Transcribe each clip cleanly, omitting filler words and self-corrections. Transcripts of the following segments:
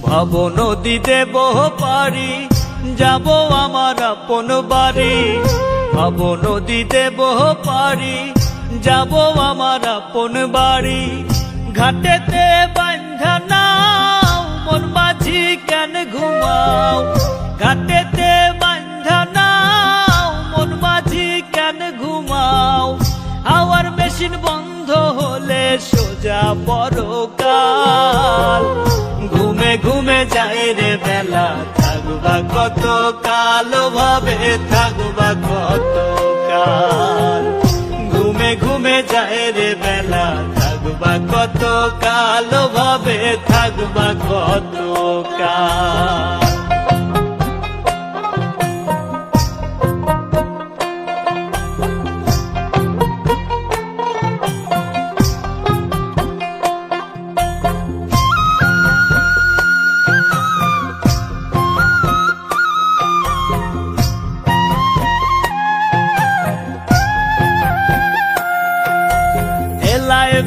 ভব নদী দেব পারি, যাব আমার আপন বাড়ি। ভব নদী দেব পারি, যাব আমার আপন বাড়ি। ঘাটেতে বান্ধা নাও, মন মাঝি কেন ঘুমাও? ঘাটেতে বান্ধা নাও, মন মাঝি কেন ঘুমাও? হাওয়ার মেশিন বন্ধ হলে সোজা পরকাল। ঘুমে ঘুমে যায় রে বেলা, থাকবা কত কাল, ভাবে থাকবা কত কাল। ঘুমে ঘুমে যায় রে বেলা, থাকবা কত কাল, ভাবে থাকবা কত কাল।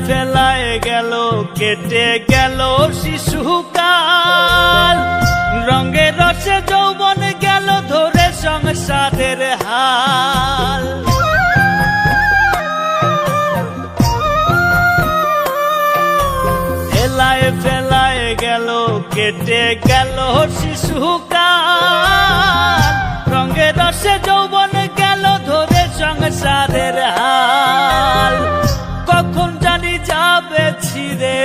ফেলায় গেল, কেটে গেল শিশুকাল। রঙে রসে যৌবন গেল ধরে সংসারের হাল। ফেলায় ফেলায় গেল, কেটে গেল শিশুকাল। রঙে রসে যৌবন গেল ধরে সংসারের হাল। কখন জানি যাবে ছিড়ে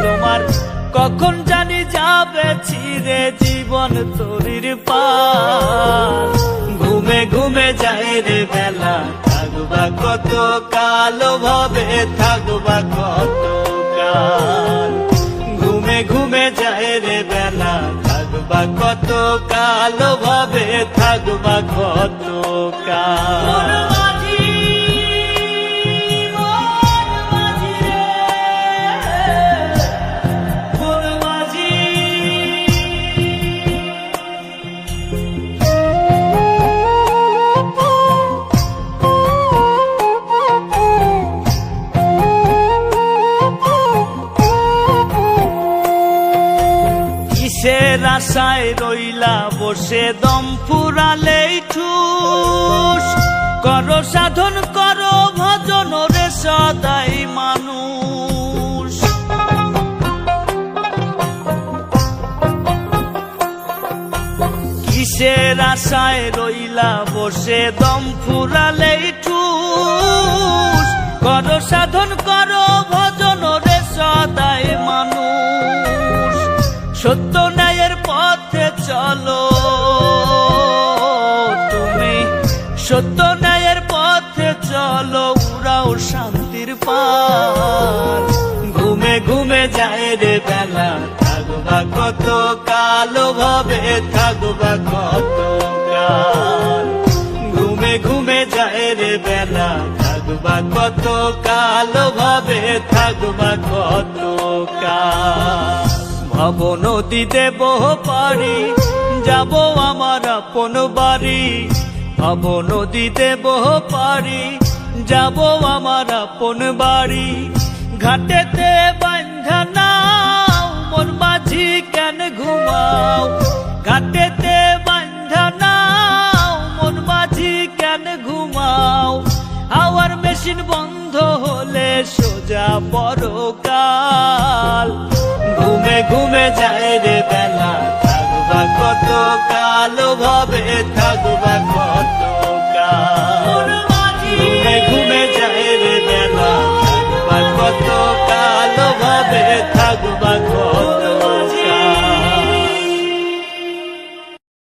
তোমার, কখন জানি যাবে ছিড়ে জীবন তরির পাল। ঘুমে ঘুমে যায় রে বেলা, থাকবা কত কাল, ভাবে থাকবা কত কাল। ঘুমে ঘুমে যায় রে বেলা, থাকবা কত কাল, ভাবে থাকবা কত কাল। কিসের আশায় রইলা বসে, দম ফুরালেই ঠুস। করো সাধন করো ভজন রে সদাই মানুষ। কিসের আশায় রইলা বসে, দম ফুরালেই ঠুস। করো সাধন করো ভজন রে সদাই মানুষ। সত্য ন্যায়ের পথে চলো তুমি, সত্য ন্যায়ের পথে চলো, উড়াও শান্তির পাল। ঘুমে ঘুমে যায় রে বেলা, থাকবা কত কাল, ভাবে থাকবা কত কাল। ঘুমে ঘুমে যায় রে বেলা, থাকবা কত কাল, ভাবে থাকবা কত কাল। ভব নদী দেব পারি, যাব আমার আপন বাড়ি। ভব নদী দেব পারি, যাব আমার আপন বাড়ি। ঘাটেতে বান্ধা নাও, মন মাঝি কেন ঘুমাও? ঘাটেতে বান্ধা নাও, মন মাঝি কেন ঘুমাও? হাওয়ার মেশিন বন্ধ হলে সোজা পরকাল। ঘুমে ঘুমে যায় রে বেলা, থাকবা কত কাল, ভাবে থাকবা কত কাল। ঘুমে ঘুমে যায় রে বেলা, থাকবা কত কাল, ভাবে থাকবা কত